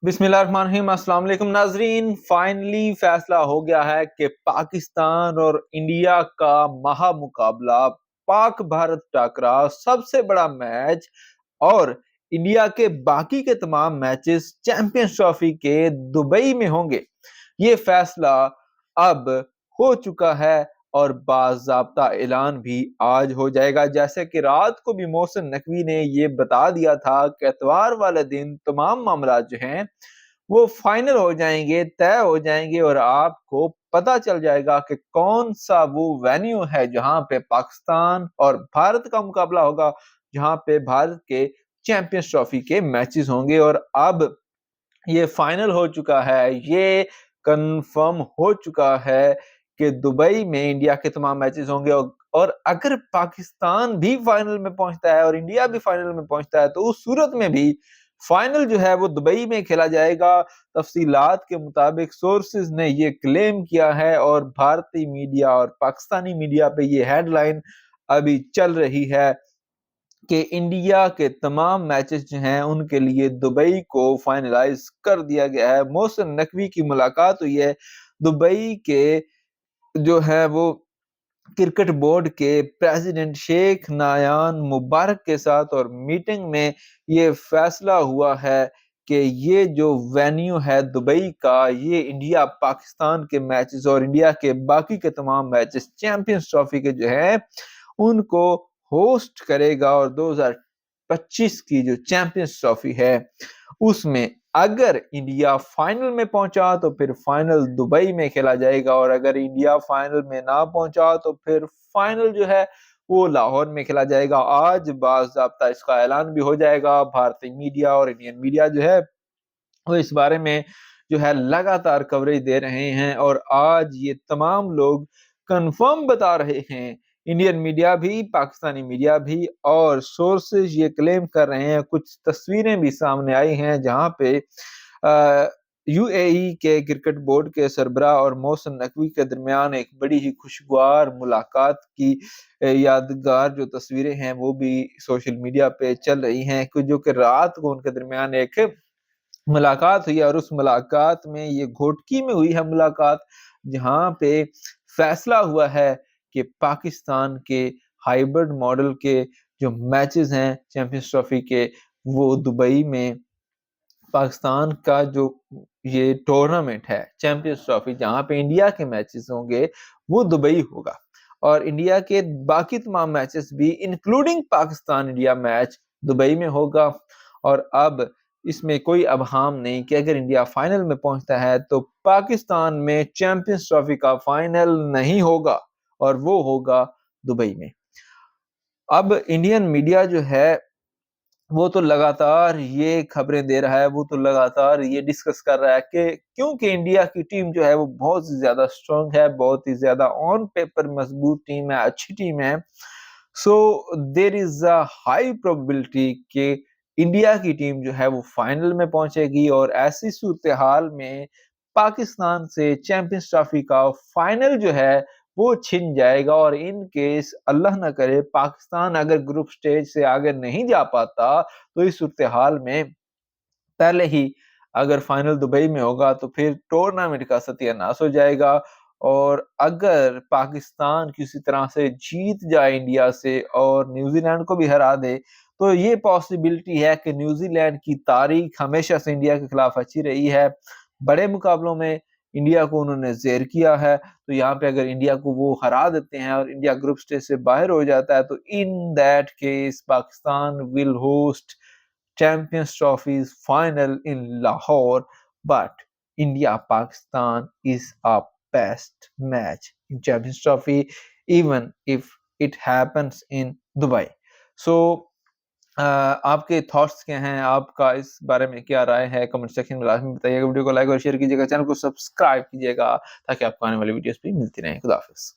बिस्मिल्लाहिर्रहमानिर्रहीम। अस्सलाम वालेकुम नाजरीन। फाइनली फैसला हो गया है कि पाकिस्तान और इंडिया का महामुकाबला, पाक भारत टाकरा, सबसे बड़ा मैच और इंडिया के बाकी के तमाम मैचेस चैंपियंस ट्रॉफी के दुबई में होंगे। ये फैसला अब हो चुका है और बाज़ाब्ता ऐलान भी आज हो जाएगा। जैसे कि रात को भी मोहसिन नकवी ने ये बता दिया था कि एतवार वाले दिन तमाम मामला जो हैं वो फाइनल हो जाएंगे, तय हो जाएंगे और आपको पता चल जाएगा कि कौन सा वो वेन्यू है जहां पे पाकिस्तान और भारत का मुकाबला होगा, जहां पे भारत के चैंपियंस ट्रॉफी के मैचेस होंगे। और अब ये फाइनल हो चुका है, ये कंफर्म हो चुका है कि दुबई में इंडिया के तमाम मैचेस होंगे। और अगर पाकिस्तान भी फाइनल में पहुंचता है और इंडिया भी फाइनल में पहुंचता है तो उस सूरत में भी फाइनल जो है वो दुबई में खेला जाएगा। तफसीलात के मुताबिक सोर्सेज ने ये क्लेम किया है और भारतीय मीडिया और पाकिस्तानी मीडिया पे ये हेडलाइन अभी चल रही है कि इंडिया के तमाम मैचेस जो हैं उनके लिए दुबई को फाइनलाइज कर दिया गया है। मोहसिन नकवी की मुलाकात हुई है दुबई के जो है वो क्रिकेट बोर्ड के प्रेसिडेंट शेख नायान मुबारक के साथ, और मीटिंग में ये फैसला हुआ है कि ये जो वेन्यू है दुबई का, ये इंडिया पाकिस्तान के मैचेस और इंडिया के बाकी के तमाम मैचेस चैंपियंस ट्रॉफी के जो है उनको होस्ट करेगा। और 2025 की जो चैंपियंस ट्रॉफी है उसमें अगर इंडिया फाइनल में पहुंचा तो फिर फाइनल दुबई में खेला जाएगा, और अगर इंडिया फाइनल में ना पहुंचा तो फिर फाइनल जो है वो लाहौर में खेला जाएगा। आज बाज़ाब्ता इसका ऐलान भी हो जाएगा। भारतीय मीडिया और इंडियन मीडिया जो है वो इस बारे में जो है लगातार कवरेज दे रहे हैं और आज ये तमाम लोग कंफर्म बता रहे हैं, इंडियन मीडिया भी, पाकिस्तानी मीडिया भी, और सोर्सेज ये क्लेम कर रहे हैं। कुछ तस्वीरें भी सामने आई हैं जहां पे यूएई के क्रिकेट बोर्ड के सरबराह और मोहसिन नकवी के दरमियान एक बड़ी ही खुशगवार मुलाकात की यादगार जो तस्वीरें हैं वो भी सोशल मीडिया पे चल रही हैं, जो कि रात को उनके दरमियान एक मुलाकात हुई। और उस मुलाकात में ये घोटकी में हुई है मुलाकात, जहां पे फैसला हुआ है कि पाकिस्तान के हाइब्रिड मॉडल के जो मैचेस हैं चैंपियंस ट्रॉफी के वो दुबई में, पाकिस्तान का जो ये टूर्नामेंट है चैंपियंस ट्रॉफी जहां पे इंडिया के मैचेस होंगे वो दुबई होगा, और इंडिया के बाकी तमाम मैचेस भी including Pakistan India match Dubai में होगा। और अब इसमें कोई अबहाम नहीं कि अगर इंडिया फाइनल में पहुंचता है तो पाकिस्तान में चैंपियंस ट्रॉफी का फाइनल नहीं होगा और वो होगा दुबई में। अब इंडियन मीडिया जो है वो तो लगातार ये खबरें दे रहा है, वो तो लगातार ये डिस्कस कर रहा है कि क्योंकि इंडिया की टीम जो है वो बहुत ज्यादा स्ट्रांग है, बहुत ही ज्यादा ऑन पेपर मजबूत टीम है, अच्छी टीम है। So there is a high probability कि इंडिया की टीम जो है वो फाइनल में पहुंचेगी, और ऐसी सूरत हाल में पाकिस्तान से चैंपियंस ट्रॉफी का फाइनल जो है वो छिन जाएगा। और इन केस अल्लाह ना करे पाकिस्तान अगर ग्रुप स्टेज से आगे नहीं जा पाता तो इस सूरत हाल में पहले ही अगर फाइनल दुबई में होगा तो फिर टूर्नामेंट का सत्यानाश हो जाएगा। और अगर पाकिस्तान किसी तरह से जीत जाए इंडिया से और न्यूजीलैंड को भी हरा दे तो ये पॉसिबिलिटी है कि न्यूजीलैंड की तारीख हमेशा से इंडिया के खिलाफ अच्छी रही है, बड़े मुकाबलों में इंडिया को उन्होंने ज़ेर किया है। तो यहाँ पे अगर इंडिया को वो हरा देते हैं और इंडिया ग्रुप स्टेज से बाहर हो जाता है तो in that case Pakistan will host Champions Trophy's final in Lahore, but India Pakistan is a best match in Champions Trophy, even if it happens in Dubai. So आपके थॉट्स क्या हैं, आपका इस बारे में क्या राय है, कमेंट सेक्शन में लाजमी बताइएगा। वीडियो को लाइक और शेयर कीजिएगा, चैनल को सब्सक्राइब कीजिएगा ताकि आपको आने वाली वीडियोस भी मिलती रहें। खुदा हाफिज़।